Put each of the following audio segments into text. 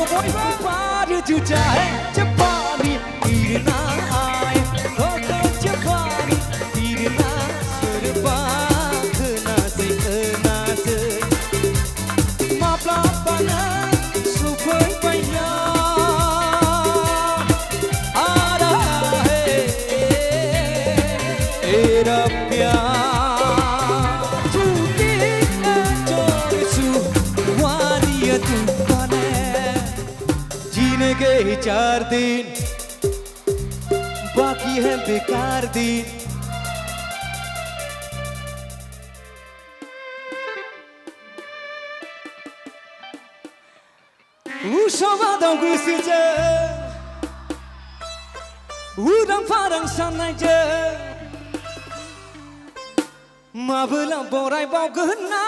Baru juga Jepani Irnai Kota Jepani Irnai Serba Kenasi Mapla Pana Supaya Paya Ada Era Pyar Tuki Ejor Su Wadia Tupane जीने के ही 4 दिन बाकी है बेकार दिन Usabadang gusuja Udang farang sanai je Mabelang borai bau gena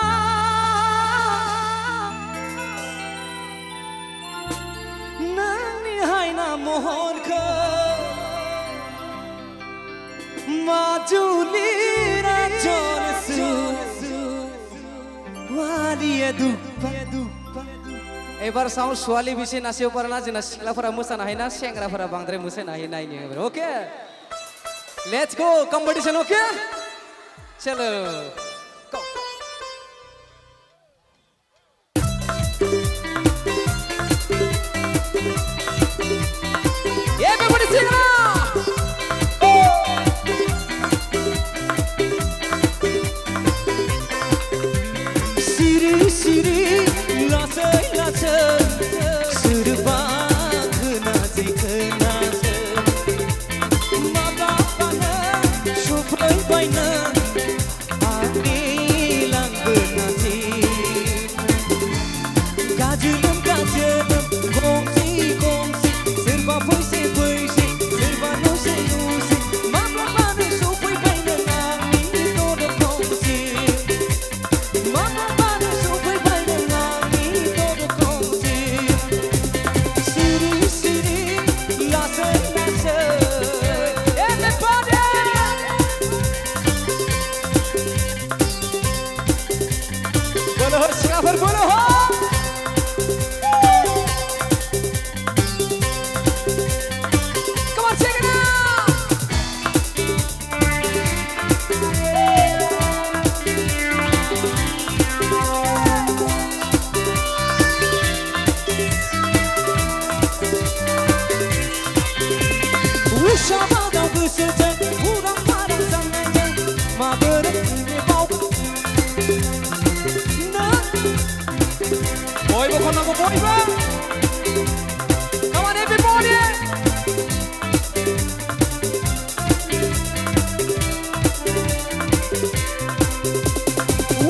Haina mohon ke Majuli rajon su Wali dupa Ebar sound swali bisi nasi uparna jena sila fara musa nahina sengra fara bangdre musa nahina ini okay let's go competition okay chalo go everybody sing now siri siri lasai lasai serba kenasi kenasi maba pana supaya baina ani lang kenasi kajian kajian kongsi kongsi serba puisi puisi serba nusi nusi maba pana supaya baina ani todo kongsi maba pana supaya baina ani todo kongsi siri siri lasai lasai everybody bolo ho shafar bolo ho come on sing it now Ushabadang gusuja Udang farang sanai je Mabelang ini bau Boy bukan aku boy bang Come on everybody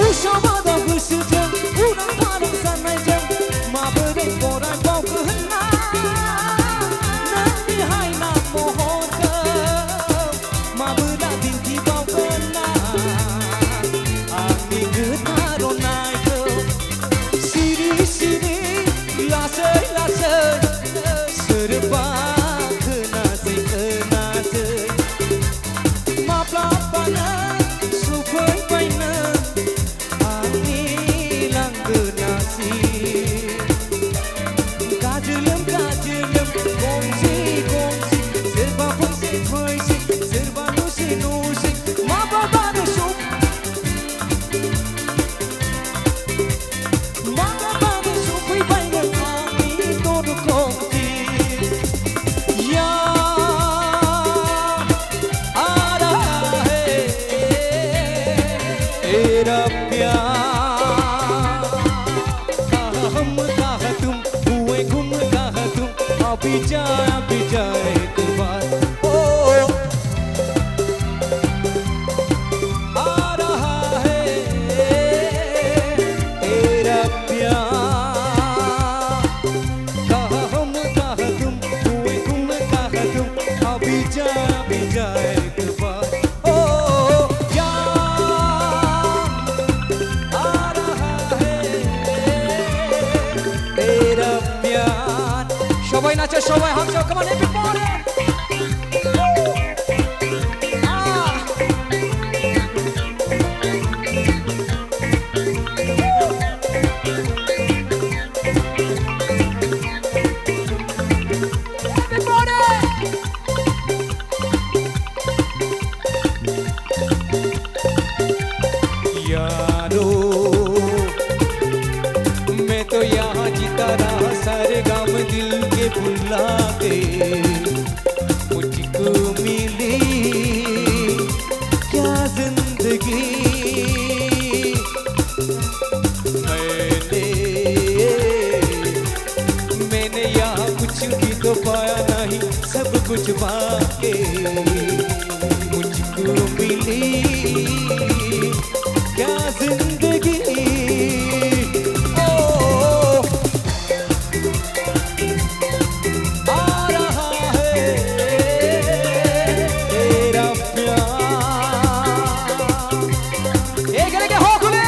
Ushabadang gusuja Udang farang sanai je Mabelang borai bau kehena Nanti haina mohon ke Mabelang binti bau kena Ani getaro naik ke Sini sini lasai lasai serba kenasi kenasi mapla pana supaya baina ani lang kenasi kajelem kajelem kongsi kongsi serba puisi puisi serba nusi nusi mapa pana Mama supaya baina ani todo kongsi ya ada era pyar kah hum kah tum huए गुम kah tum अभी जाए एक बार ओ आ रहा है तेरा प्यार कह हम कह तुम हुए गुम कह तुम अभी जाए एक बार ओ यार आ रहा है तेरा प्यार সবাই নাচে সবাই হাত come on everybody कुछ पाके मुझको मिली क्या जिंदगी। ओ आ रहा है तेरा प्यार। एक लेके हो खुले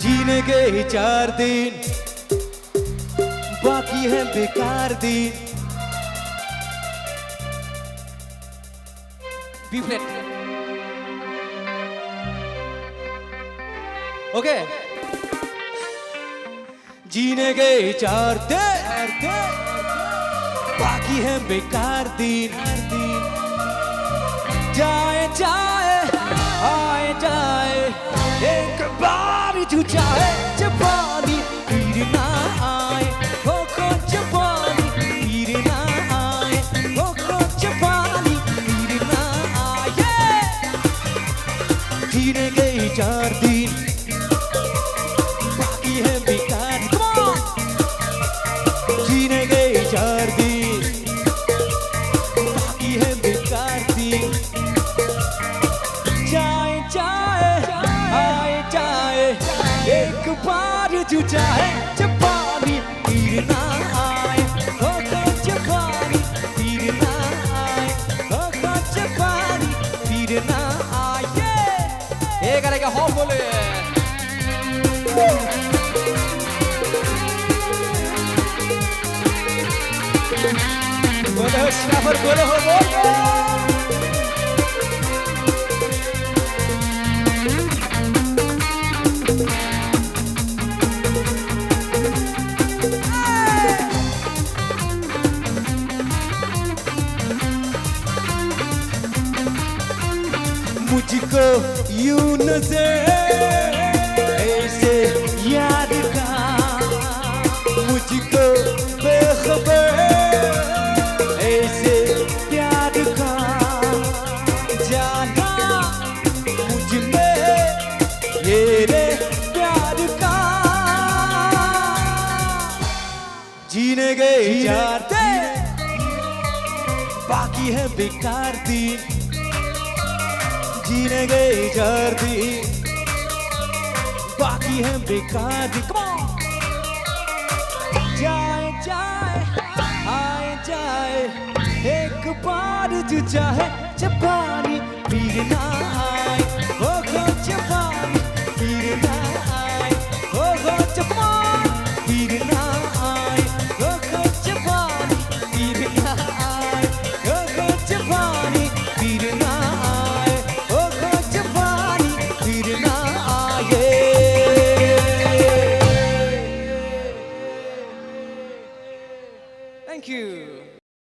जीने के ही 4 दिन बाकी है बेकार दिन। बी फ्लैट ओके जीने के ही 4 दिन बाकी है बेकार दिन। जाए जाए आए जाए एक बार तू चाहे जबानी फिर ना आए हो जबानी फिर ना आए हो जबानी फिर ना आए। जीने गए 4 दिन बाकी है बेकार। जीने गए 4 दिन बाकी है बेकार दिन। जाए जाए आए जाए एक बार तू चाहे जबानी फिर ना आए हो जबानी फिर ना आए हो जबानी फिर ना आए। एक लेके हो बोले बोले हो श्राफर बोले हो बोल मुझको यूं नजर ऐसे याद का मुझको चार दिन, बाकी है बेकार दिन, जीने गए 4 दिन, बाकी है बेकार दिन। Come on! जाए जाए आए जाए, एक बार जो चाहे जब पानी पीना आए।